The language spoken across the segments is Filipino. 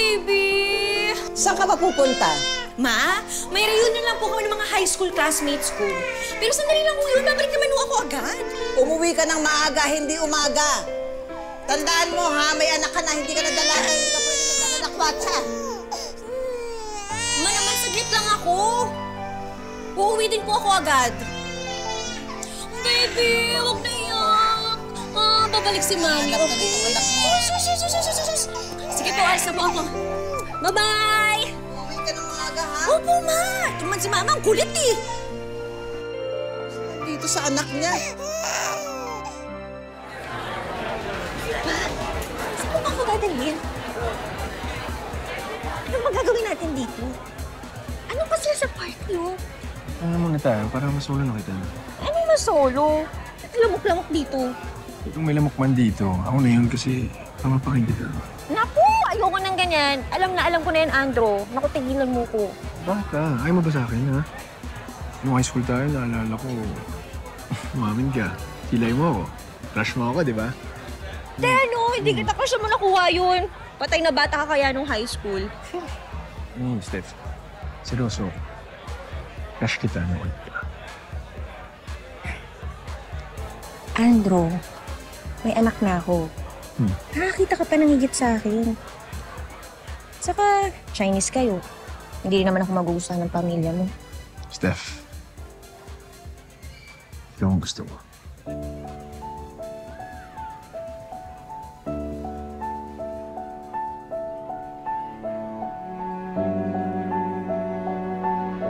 baby! Saan ka ba pupunta? Ma, may reunion lang po kami ng mga high school classmates ko. Pero sandali lang uwi, babalik naman ako agad. Umuwi ka ng maaga, hindi umaga. Tandaan mo ha, may anak ka na, hindi ka na dalaga, hindi ka pwede naglalalakwatsa. Ma naman, saglit lang ako. Uuwi din po ako agad. Baby, huwag na iyak. Babalik si Mami, okay? Sige po, alis na po ako. Bye-bye! Umuwi ka ng maaga ha? Opo, Ma. Tuman si Mama, ang kulit eh. Dito sa anak niya. Saan po ba ako dadalhin? Ano ba gagawin natin dito? Ano pa sila sa party, oh? Ano muna tayo, para masolo na kita. Ano yung masolo? Lamok-lamok dito. Kung may lamok man dito, ako na yun kasi mamapakin kita. Naku! Ayoko nang ganyan. Alam ko na yan, Andro. Naku, tigilan mo ko. Baka, ayaw mo ba sa akin, ha? Nung high school tayo, naalala ko, umamin ka. Kilay mo ako. Crush mo ako, di ba? Ano? Hindi kita kasi mo nakuha yun. Patay na bata ka kaya nung high school. Steph. Seryoso. Crush kita noon. Andro, may anak na ako. Nakakita ka pa ng higit sa akin. Saka, Chinese kayo. Hindi naman ako magugustuhan ng pamilya mo. Steph. Ikaw ang gusto ko.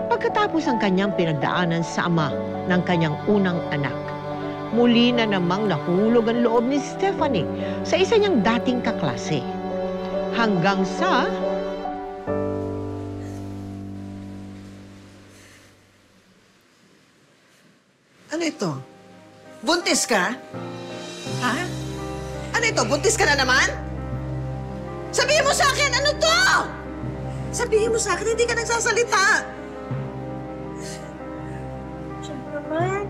Pagkatapos ang kanyang pinagdaanan sa ama ng kanyang unang anak, muli na namang nahulog ang loob ni Stephanie sa isa niyang dating kaklase. Hanggang sa... Ano ito? Buntis ka? Ha? Ano ito? Buntis ka na naman? Sabihin mo sa akin, ano to? Sabihin mo sa akin, hindi ka nagsasalita. Siyempre naman.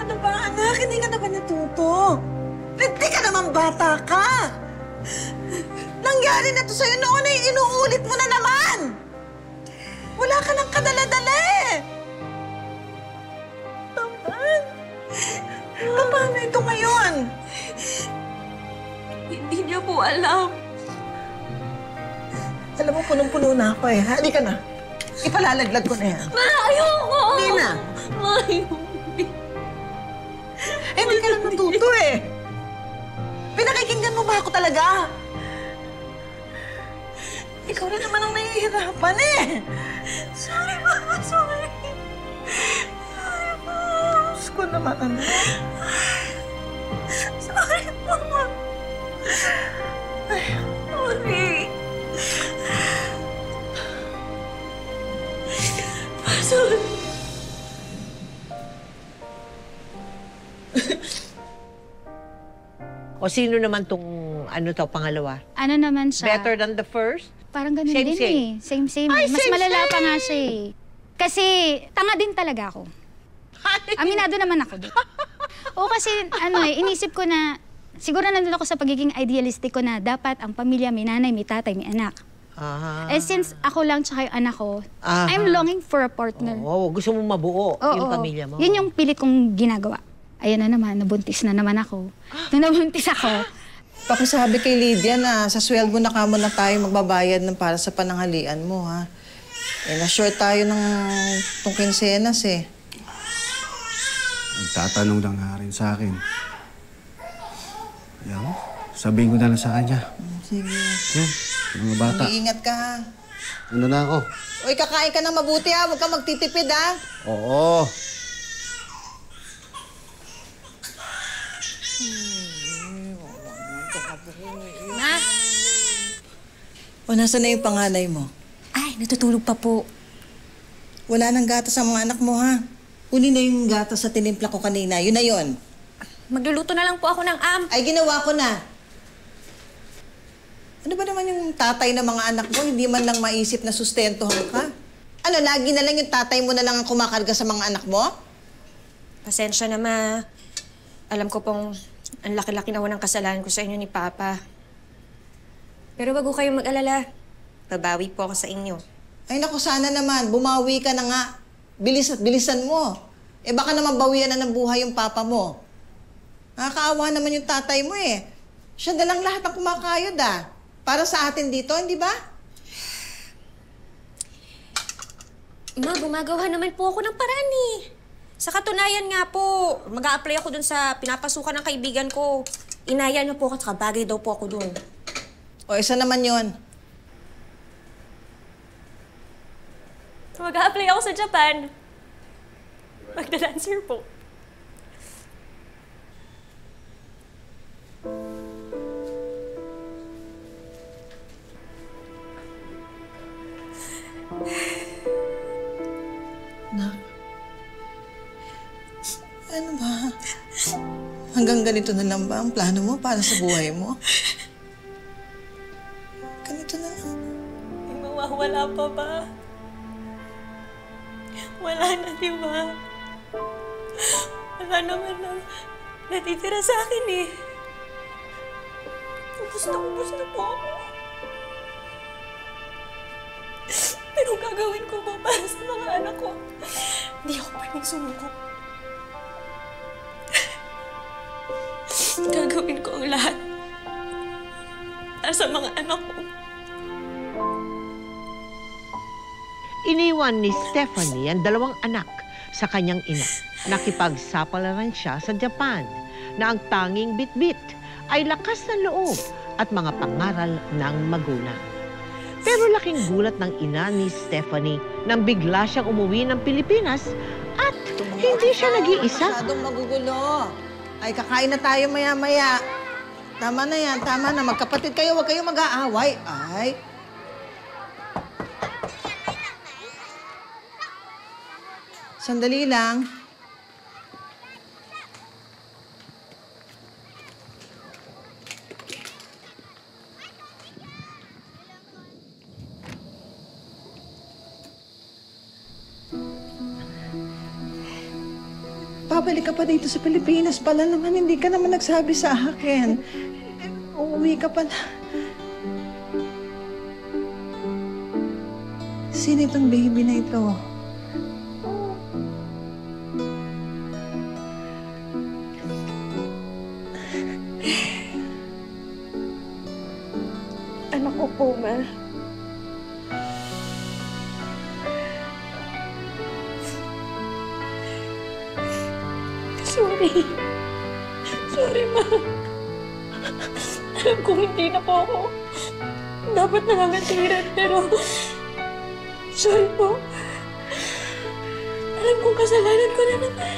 Ano ba, anak? Hindi ka naman natuto. Hindi ka naman bata ka. Nangyari na to sa'yo noon ay inuulit mo na naman. Wala ka ng kadala-dala eh. Naman. Paano ito ngayon? Hindi niya po alam. Alam mo, punong-puno na ako eh. Halika na. Ipalalaglag ko na yan. Ma, ayoko! Hindi na. Ma, ayoko. Hindi ka lang natuto eh. Pinakikinggan mo ba ako talaga? Ikaw rin naman ang nahihirapan eh. Sorry, Mama. Sorry. Sorry, Mama. Diyos ko naman, anak. Sorry, Mama. Ay, sorry. Sorry. O sino naman tong pangalawa? Ano naman siya? Better than the first? Parang ganun Same, din same. eh. Same. Ay, Mas same, malala same. pa nga siya eh. Kasi tanga din talaga ako. Aminado naman ako din. O kasi inisip ko na, siguro nandun ako sa pagiging idealistic ko na dapat ang pamilya may nanay, may tatay, may anak. Eh since ako lang tsaka yung anak ko, I'm longing for a partner. Oo, gusto mong mabuo yung Oo. pamilya mo. Yun yung pilit kong ginagawa. Ayan na naman, nabuntis na naman ako. Nung nabuntis ako, Pakisabi kay Lydia na sa sweldo na kamo na tayo magbabayad ng para sa pananghalian mo, ha? Eh, na-short tayo ng tong kinsenas, eh. Nagtatanong lang nga rin sa akin. Kaya mo, sabihin ko na lang sa kanya. Sige. Mga bata. Mag-iingat ka, ha? Ano na ako? Uy, kakain ka ng mabuti, ha? Huwag ka magtitipid, ha? Oo. Ma? O, nasa na yung panganay mo? Ay, natutulog pa po. Wala nang gatas ang mga anak mo, ha? Uli na yung gatas sa tinimpla ko kanina. Yun na yun. Magluluto na lang po ako ng Ay, ginawa ko na. Ano ba naman yung tatay ng mga anak mo? Hindi man lang maisip na sustentuhan ka? Ano, lagi na lang yung tatay mo na lang ang kumakarga sa mga anak mo? Pasensya na, Ma. Alam ko pong ang laki-laki na ng kasalanan ko sa inyo ni Papa. Pero wag ko kayong mag-alala. babawi po ako sa inyo. Ay naku, sana naman. Bumawi ka na nga. Bilis at bilisan mo. Eh baka naman bawian na ng buhay yung papa mo. Nakakaawa naman yung tatay mo eh. Siya na lang lahat ang kumakayod para sa atin dito, hindi ba? Ma, gumagawa naman po ako ng paraan eh. Sa katunayan nga po, mag-a-apply ako dun sa pinapasukan ng kaibigan ko. Inaya niyo po ako, tsaka bagay daw po ako dun. O isa naman yon. Mag-a-apply ako sa Japan. Magda-dancer po. Nak, ano ba? Hanggang ganito na lang ba ang plano mo para sa buhay mo? Ganito na lang. May mawawala pa ba? Wala na, di ba? Wala naman na natitira sa akin eh. Ubus na po ako. Pero gagawin ko ba para sa mga anak ko? Hindi ako pwedeng sumuko. Gagawin ko ang lahat para sa mga anak ko. Iniwan ni Stephanie ang 2 anak sa kanyang ina. Nakipagsapalaran siya sa Japan na ang tanging bitbit ay lakas ng loob at mga pangaral ng magulang. Pero laking gulat ng ina ni Stephanie nang bigla siyang umuwi ng Pilipinas at hindi siya nag-iisa. Masyadong magugulo. Ay, kakain na tayo maya-maya. Tama na yan, tama na. Magkapatid kayo, huwag kayong mag-aaway. Ay. Sandali lang. Babalik ka pa dito sa Pilipinas pala naman. Hindi ka naman nagsabi sa akin. Uuwi ka pala. Sino itong baby na ito? Anak ko po, Ma. Sorry, Ma. Alam kong hindi na po ako dapat nangangatiran, pero sorry po. Alam kong kasalanan ko na naman.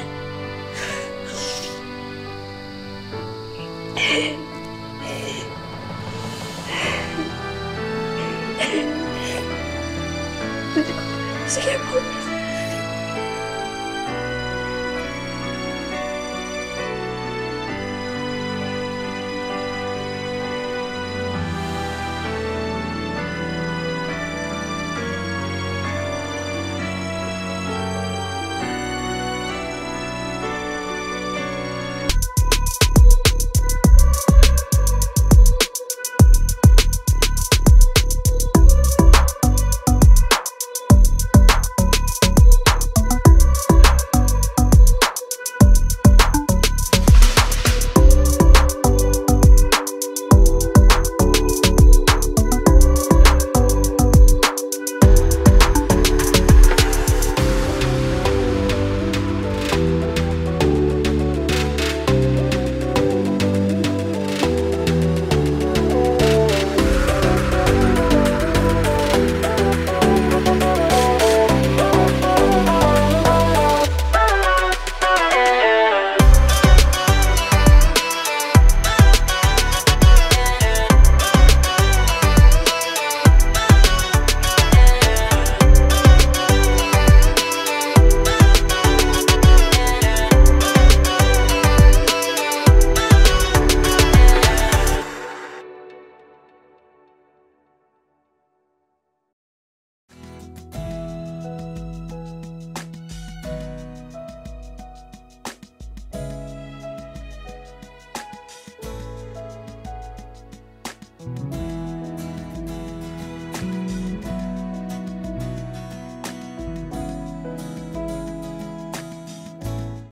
Sige po.